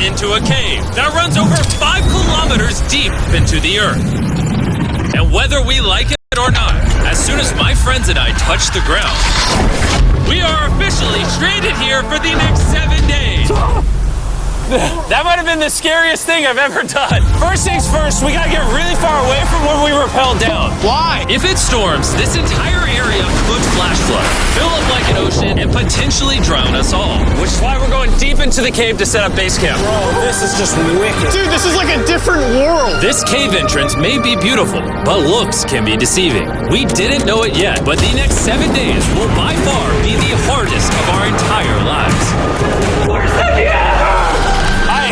into a cave that runs over 5 kilometers deep into the earth. And whether we like it or not, as soon as my friends and I touch the ground, we are officially stranded here for the next 7 days. That might have been the scariest thing I've ever done. First things first, we gotta get really far away from where we rappelled down. Why? If it storms, this entire area could flash flood, fill up like an ocean, and potentially drown us all. Which is why we're going deep into the cave to set up base camp. Bro, this is just wicked. Dude, this is like a different world. This cave entrance may be beautiful, but looks can be deceiving. We didn't know it yet, but the next 7 days will by far be the hardest of our entire lives.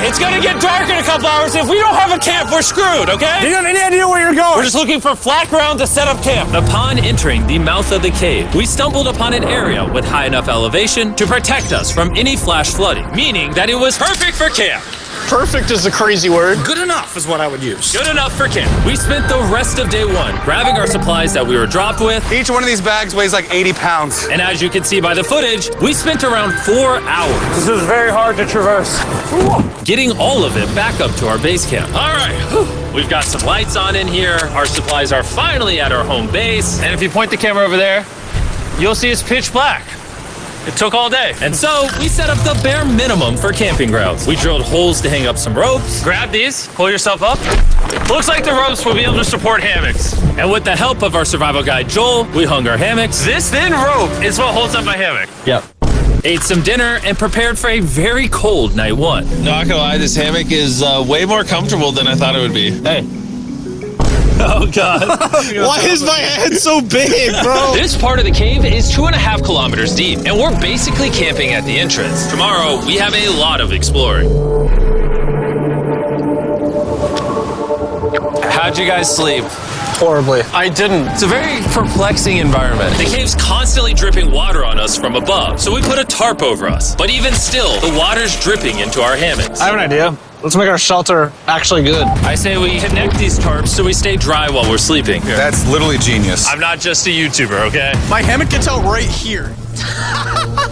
It's gonna get dark in a couple hours. If we don't have a camp, we're screwed, okay? Do you have any idea where you're going? We're just looking for flat ground to set up camp. Upon entering the mouth of the cave, we stumbled upon an area with high enough elevation to protect us from any flash flooding, meaning that it was perfect for camp. Perfect is a crazy word. Good enough is what I would use. Good enough for camp. We spent the rest of day 1 grabbing our supplies that we were dropped with. Each one of these bags weighs like 80 pounds. And as you can see by the footage, we spent around 4 hours. This is very hard to traverse. Getting all of it back up to our base camp. All right, we've got some lights on in here. Our supplies are finally at our home base. And if you point the camera over there, you'll see it's pitch black. It took all day. And so we set up the bare minimum for camping grounds. We drilled holes to hang up some ropes. Grab these, pull yourself up. Looks like the ropes will be able to support hammocks. And with the help of our survival guide, Joel, we hung our hammocks. This thin rope is what holds up my hammock. Yep. Ate some dinner and prepared for a very cold night 1. Not gonna lie, this hammock is way more comfortable than I thought it would be. Hey. Oh, God. Why is my head so big, bro? This part of the cave is 2.5 kilometers deep, and we're basically camping at the entrance. Tomorrow, we have a lot of exploring. How'd you guys sleep? Horribly. I didn't. It's a very perplexing environment. The cave's constantly dripping water on us from above, so we put a tarp over us. But even still, the water's dripping into our hammocks. I have an idea. Let's make our shelter actually good. I say we connect these tarps so we stay dry while we're sleeping. That's literally genius. I'm not just a YouTuber, okay? My hammock gets out right here.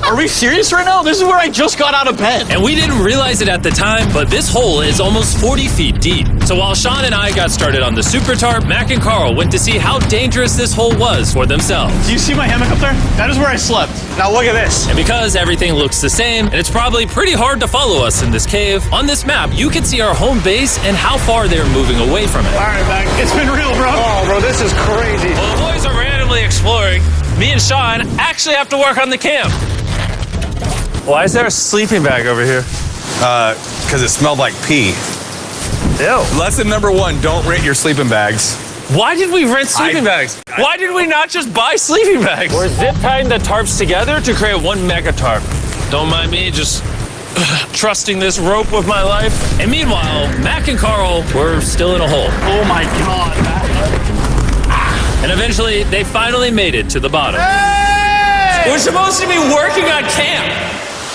Are we serious right now? This is where I just got out of bed. And we didn't realize it at the time, but this hole is almost 40 feet deep. So while Sean and I got started on the super tarp, Mac and Carl went to see how dangerous this hole was for themselves. Do you see my hammock up there? That is where I slept. Now look at this. And because everything looks the same, and it's probably pretty hard to follow us in this cave, on this map, you can see our home base and how far they're moving away from it. All right, Mac. It's been real, bro. Oh, bro, this is crazy. While the boys are randomly exploring, me and Sean actually have to work on the camp. Why is there a sleeping bag over here? Because it smelled like pee. Ew. Lesson number 1, don't rent your sleeping bags. Why did we rent sleeping bags? Why did we not just buy sleeping bags? We're zip tying the tarps together to create one mega tarp. Don't mind me just trusting this rope with my life. And meanwhile, Mac and Carl were still in a hole. Oh my God, Mac. And eventually, they finally made it to the bottom. Hey! We're supposed to be working on camp.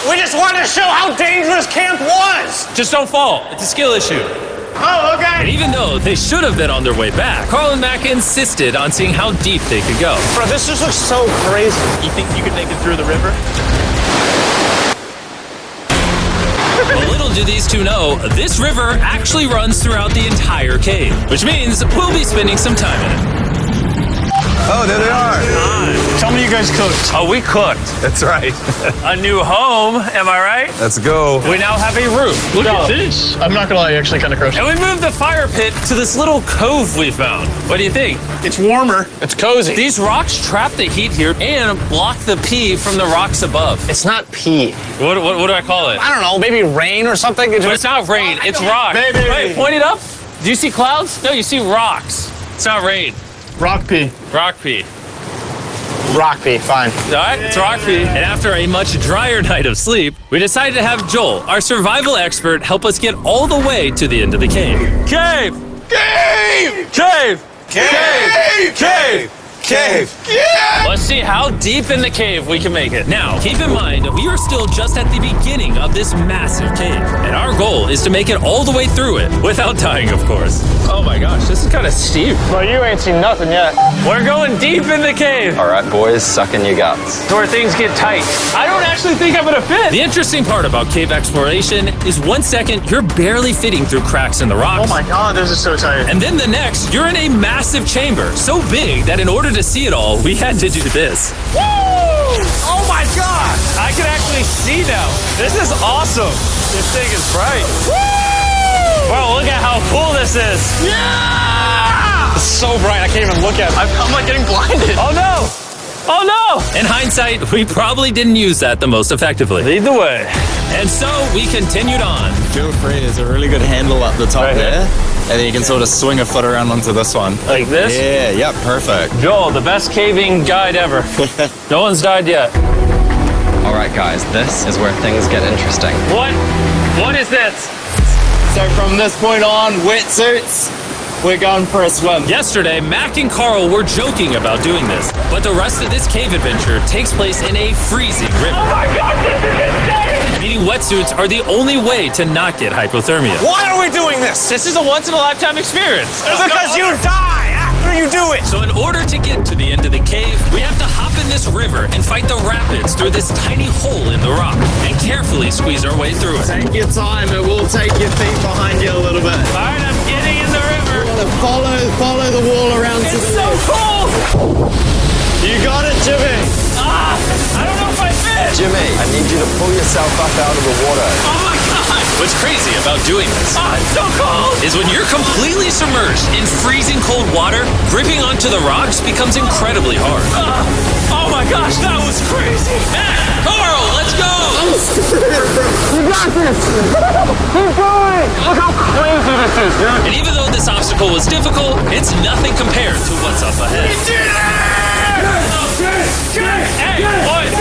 We just wanted to show how dangerous camp was. Just don't fall. It's a skill issue. Oh, okay. And even though they should have been on their way back, Carl and Mac insisted on seeing how deep they could go. Bro, this just looks so crazy. You think you could make it through the river? Well, little do these two know, this river actually runs throughout the entire cave, which means we'll be spending some time in it. Oh, there they are. Tell me you guys cooked. Oh, we cooked. That's right. A new home, am I right? Let's go. We now have a roof. Look at this. I'm not gonna lie, actually kind of crushed. And we moved the fire pit to this little cove we found. What do you think? It's warmer. It's cozy. These rocks trap the heat here and block the pee from the rocks above. It's not pee. What do I call it? I don't know, maybe rain or something. But it's not rain, it's rock. Maybe. Wait, point it up. Do you see clouds? No, you see rocks. It's not rain. Rock pee. Rock pee. Rock pee, fine. All right, it's rock pee. And after a much drier night of sleep, we decided to have Joel, our survival expert, help us get all the way to the end of the cave. Cave! Cave! Cave! Cave! Cave! Cave! Let's see how deep in the cave we can make it. Now, keep in mind, we are still just at the beginning of this massive cave, and our goal is to make it all the way through it, without dying, of course. Oh my gosh, this is kind of steep. Bro, you ain't seen nothing yet. We're going deep in the cave. All right, boys, suck in your guts. To where things get tight. I don't actually think I'm gonna fit. The interesting part about cave exploration is 1 second, you're barely fitting through cracks in the rocks. Oh my God, this is so tight. And then the next, you're in a massive chamber, so big that in order to see it all, we had to do this. Woo! Oh my God! I can actually see now. This is awesome. This thing is bright. Woo! Bro, look at how cool this is. Yeah! It's so bright, I can't even look at it. I'm like getting blinded. Oh no! Oh no! In hindsight, we probably didn't use that the most effectively. Lead the way. And so we continued on. Feel free, there's a really good handle up the top Right here? there. And then you can sort of swing a foot around onto this one. Like this? Yeah, yep, perfect. Joel, the best caving guide ever. No one's died yet. All right, guys, this is where things get interesting. What? What is this? So from this point on, wetsuits, we're going for a swim. Yesterday, Mac and Carl were joking about doing this, but the rest of this cave adventure takes place in a freezing river. Oh my God, this is insane! Meaning wetsuits are the only way to not get hypothermia. Why are we doing this? This is a once-in-a-lifetime experience. It's because you die after you do it. So in order to get to the end of the cave, we have to hop in this river and fight the rapids through this tiny hole in the rock and carefully squeeze our way through it. Take your time, it will take your feet behind you a little bit. All right, I'm getting in the river. Follow the wall around to It's the so left. cold. You got it, Jimmy. Ah, I don't know if I fit. Jimmy, I need you to pull yourself up out of the water. Oh my God. What's crazy about doing this Ah, it's so cold. is when you're completely submerged in freezing cold water, gripping onto the rocks becomes incredibly hard. Oh my gosh, that was crazy. Mac, Carl, let's go. You got this. Keep going. Look how crazy this is, dude. And even though this obstacle was difficult, it's nothing compared to what's up ahead. Hey, boys,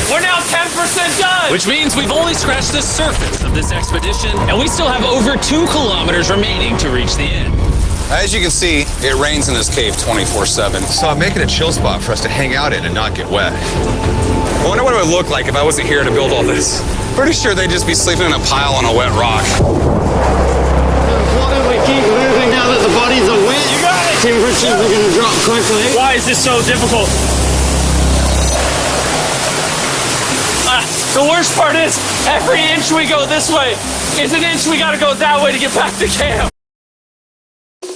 we're now 10% done. Which means we've only scratched the surface of this expedition, and we still have over 2 kilometers remaining to reach the end. As you can see, it rains in this cave 24/7. So I'm making a chill spot for us to hang out in and not get wet. I wonder what it would look like if I wasn't here to build all this. Pretty sure they'd just be sleeping in a pile on a wet rock. Why don't we keep moving now that the bodies are wet? You got it. Temperatures are going to drop quickly. Why is this so difficult? The worst part is, every inch we go this way is an inch we gotta go that way to get back to camp.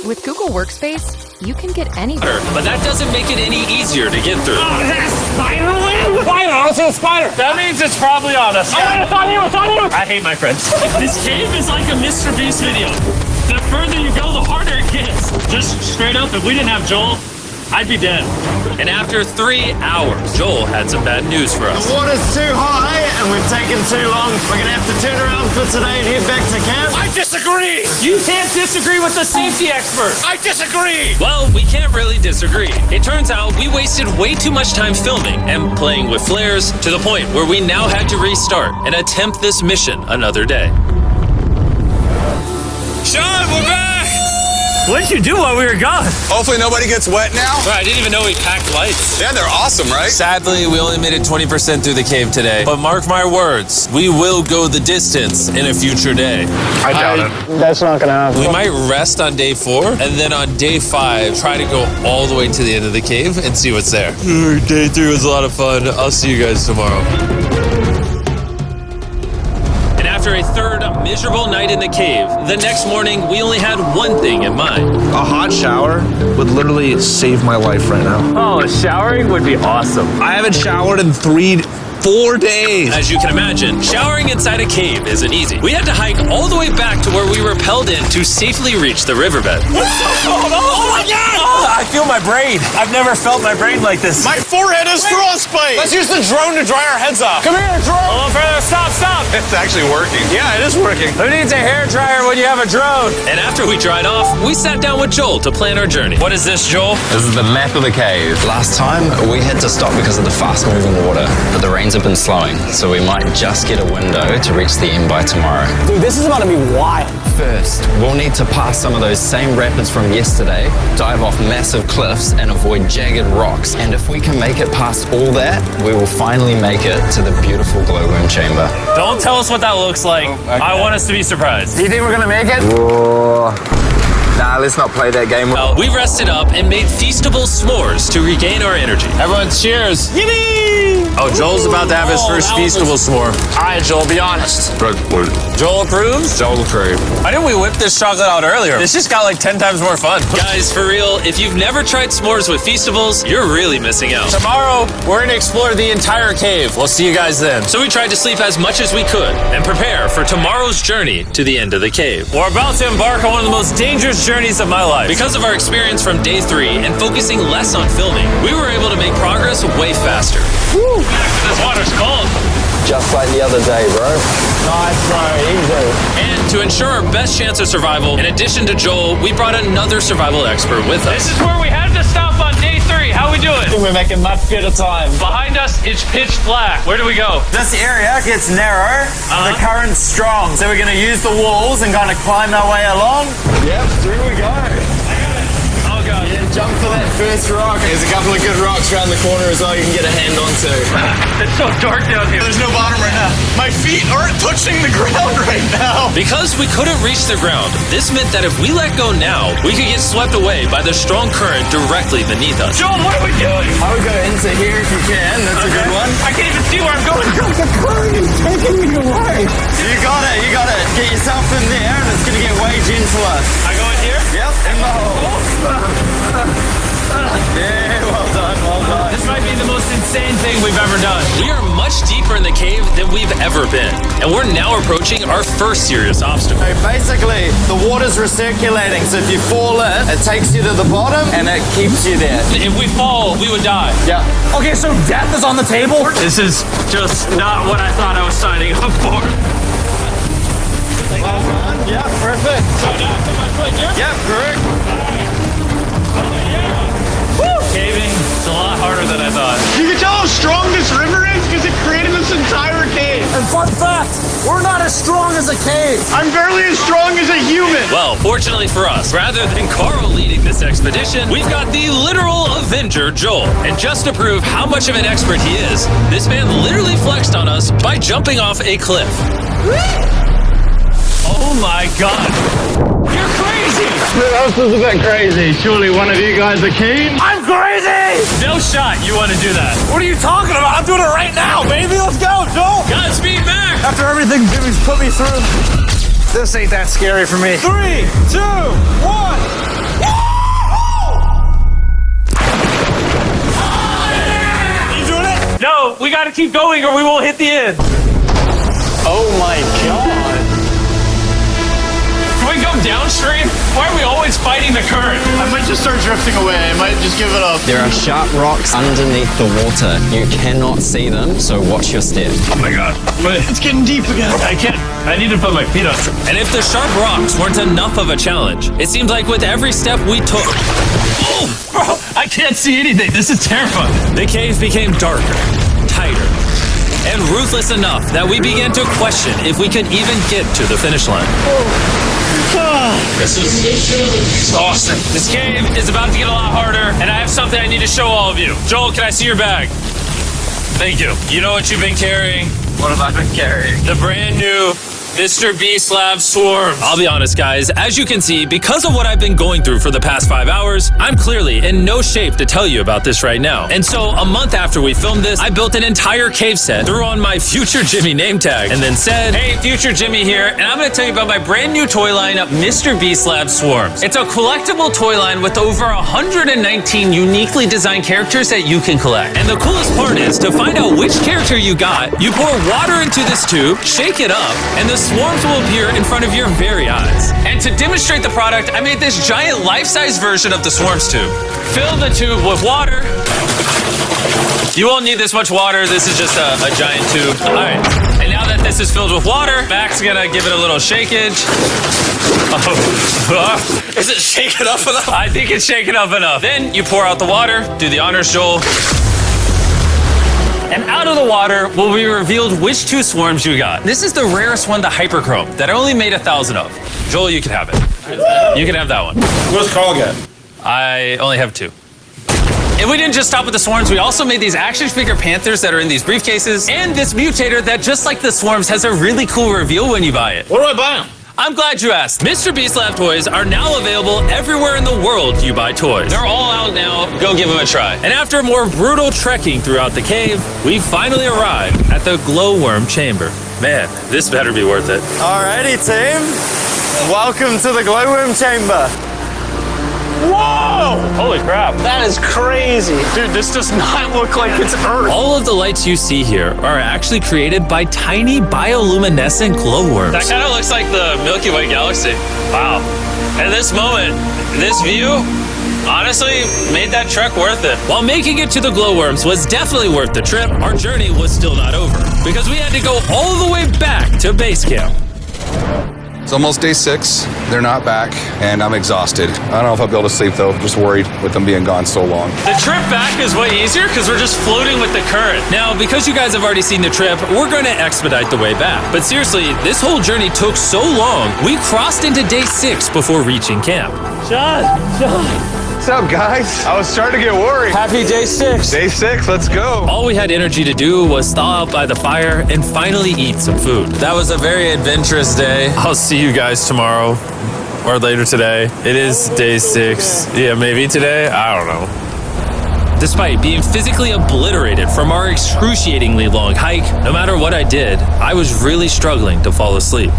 With Google Workspace, you can get anywhere. But that doesn't make it any easier to get through. Oh, is that a spider web? Spider, I don't see a spider. That means it's probably on us. Oh, it's on you, it's on you. I hate my friends. This cave is like a MrBeast video. The further you go, the harder it gets. Just straight up, if we didn't have Joel, I'd be dead. And after 3 hours, Joel had some bad news for us. The water's too high and we've taken too long. We're going to have to turn around for today and head back to camp. I disagree. You can't disagree with the safety expert. I disagree. Well, we can't really disagree. It turns out we wasted way too much time filming and playing with flares to the point where we now had to restart and attempt this mission another day. Sean, we're back. What did you do while we were gone? Hopefully nobody gets wet now. Bro, I didn't even know we packed lights. Yeah, they're awesome, right? Sadly, we only made it 20% through the cave today. But mark my words, we will go the distance in a future day. I doubt it. That's not gonna happen. We might rest on day 4, and then on day 5, try to go all the way to the end of the cave and see what's there. Day 3 was a lot of fun. I'll see you guys tomorrow. And after a third miserable night in the cave, the next morning we only had one thing in mind. A hot shower would literally save my life right now. Oh, showering would be awesome. I haven't showered in 4 days. As you can imagine, showering inside a cave isn't easy. We had to hike all the way back to where we rappelled in to safely reach the riverbed. Oh my God! I feel my brain. I've never felt my brain like this. My forehead is frostbite. Let's use the drone to dry our heads off. Come here, drone. A little further. Stop, stop. It's actually working. Yeah, it is working. Who needs a hairdryer when you have a drone? And after we dried off, we sat down with Joel to plan our journey. What is this, Joel? This is the map of the cave. Last time, we had to stop because of the fast-moving water, but the rains have been slowing, so we might just get a window to reach the end by tomorrow. Dude, this is about to be wild. First, we'll need to pass some of those same rapids from yesterday, dive off massive cliffs, and avoid jagged rocks. And if we can make it past all that, we will finally make it to the beautiful glowworm chamber. Don't tell us what that looks like. I want us to be surprised. Do you think we're gonna make it? Nah, let's not play that game. Well, we rested up and made feastable s'mores to regain our energy. Everyone cheers. Yippee! Oh, Joel's about to have his first feastable s'more. All right, Joel, be honest. Joel approves? Joel approved. Why didn't we whip this chocolate out earlier? This just got like 10 times more fun. Guys, for real, if you've never tried s'mores with feastables, you're really missing out. Tomorrow, we're gonna explore the entire cave. We'll see you guys then. So we tried to sleep as much as we could and prepare for tomorrow's journey to the end of the cave. We're about to embark on one of the most dangerous journeys of my life. Because of our experience from day 3 and focusing less on filming, we were able to make progress way faster. Woo! This water's cold. Just like the other day, bro. Nice, bro. Easy. And to ensure our best chance of survival, in addition to Joel, we brought another survival expert with us. This is where we had to stop on day 3. How we doing? We're making much better time. Behind us, it's pitch black. Where do we go? This area gets narrow, the current's strong, so we're going to use the walls and kind of climb our way along. Yep, through we go. Oh, God. Yeah, jump for that first rock. There's a couple of good rocks around the corner as well you can get a hand onto. It's so dark down here. There's no bottom right now. My feet aren't touching the ground right now. Because we couldn't reach the ground, this meant that if we let go now, we could get swept away by the strong current directly beneath us. Joel, what are we doing? I would go into here if you can. That's a good one. I can't even see where I'm going. The current is taking me away. You got it. You got it. Get yourself in there and it's going to get way gentler. I go in here? Yep, in the hole. Yeah, well done, well done. This might be the most insane thing we've ever done. We are much deeper in the cave than we've ever been, and we're now approaching our first serious obstacle. So basically, the water's recirculating, so if you fall in, it takes you to the bottom and it keeps you there. If we fall, we would die. Yeah. Okay, so death is on the table? This is just not what I thought I was signing up for. Well done. Yeah, perfect. So now I put my foot here? Yeah, correct. Caving, it's a lot harder than I thought. You can tell how strong this river is because it created this entire cave. And fun fact, we're not as strong as a cave. I'm barely as strong as a human. Well, fortunately for us, rather than Carl leading this expedition, we've got the literal Avenger, Joel. And just to prove how much of an expert he is, this man literally flexed on us by jumping off a cliff. Oh my God. You're crazy! Who else is a bit crazy? Surely one of you guys are keen? I'm crazy! No shot you want to do that. What are you talking about? I'm doing it right now, baby. Let's go, Joel. Godspeed, Mac! After everything Jimmy's put me through, this ain't that scary for me. 3, 2, 1. You doing it? No, we gotta keep going or we won't hit the end. Oh my God. Can we go downstream? Why are we always fighting the current? I might just start drifting away. I might just give it up. There are sharp rocks underneath the water. You cannot see them, so watch your step. Oh my God. It's getting deep again. I can't. I need to put my feet on. And if the sharp rocks weren't enough of a challenge, it seems like with every step we took... Oh, bro, I can't see anything. This is terrifying. The cave became darker, tighter, and ruthless enough that we began to question if we could even get to the finish line. This is exhausting. This cave is about to get a lot harder, and I have something I need to show all of you. Joel, can I see your bag? Thank you. You know what you've been carrying? What have I been carrying? The brand new MrBeast Lab Swarms. I'll be honest, guys. As you can see, because of what I've been going through for the past 5 hours, I'm clearly in no shape to tell you about this right now. And so, a month after we filmed this, I built an entire cave set, threw on my Future Jimmy name tag, and then said, hey, Future Jimmy here, and I'm going to tell you about my brand new toy line, MrBeast Lab Swarms. It's a collectible toy line with over 119 uniquely designed characters that you can collect. And the coolest part is, to find out which character you got, you pour water into this tube, shake it up, and the swarms will appear in front of your very eyes. And to demonstrate the product, I made this giant life-size version of the swarms tube. Fill the tube with water. You won't need this much water. This is just a giant tube. All right. And now that this is filled with water, Mac's gonna give it a little shakeage. Oh. Is it shaken up enough? I think it's shaken up enough. Then you pour out the water. Do the honors, Joel. And out of the water will be revealed which 2 swarms you got. This is the rarest one, the Hyperchrome, that I only made 1,000 of. Joel, you can have it. You can have that one. Where's Carl get? I only have 2. And we didn't just stop with the swarms, we also made these action figure panthers that are in these briefcases, and this mutator that, just like the swarms, has a really cool reveal when you buy it. Where do I buy them? I'm glad you asked. MrBeast Lab toys are now available everywhere in the world you buy toys. They're all out now. Go give them a try. And after more brutal trekking throughout the cave, we finally arrived at the glowworm chamber. Man, this better be worth it. Alrighty, team. Welcome to the glowworm chamber. Whoa! Holy crap. That is crazy. Dude, this does not look like it's Earth. All of the lights you see here are actually created by tiny bioluminescent glowworms. That kind of looks like the Milky Way galaxy. Wow. At this moment, this view honestly made that trek worth it. While making it to the glowworms was definitely worth the trip, our journey was still not over because we had to go all the way back to base camp. It's almost day 6. They're not back, and I'm exhausted. I don't know if I'll be able to sleep, though. Just worried with them being gone so long. The trip back is way easier because we're just floating with the current. Now, because you guys have already seen the trip, we're going to expedite the way back. But seriously, this whole journey took so long, we crossed into day 6 before reaching camp. John. What's up, guys? I was starting to get worried. Happy day 6. Day 6, let's go. All we had energy to do was thaw out by the fire and finally eat some food. That was a very adventurous day. I'll see you guys tomorrow or later today. It is day 6. Yeah, maybe today. I don't know. Despite being physically obliterated from our excruciatingly long hike, no matter what I did, I was really struggling to fall asleep.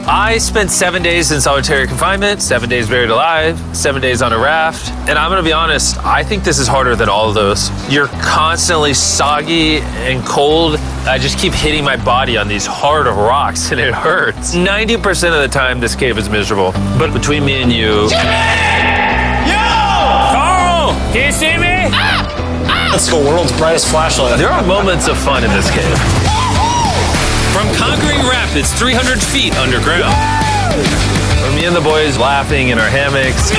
I spent 7 days in solitary confinement, 7 days buried alive, 7 days on a raft, and I'm gonna be honest, I think this is harder than all of those. You're constantly soggy and cold. I just keep hitting my body on these hard rocks and it hurts. 90% of the time, this cave is miserable. But between me and you... Yo! Carl! Can you see me? That's the world's brightest flashlight. There are moments of fun in this cave. From conquering rapids 300 feet underground. From me and the boys laughing in our hammocks.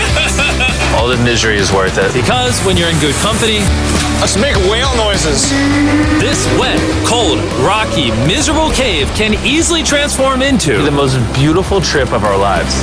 All the misery is worth it. Because when you're in good company, Let's make whale noises. this wet, cold, rocky, miserable cave can easily transform into the most beautiful trip of our lives.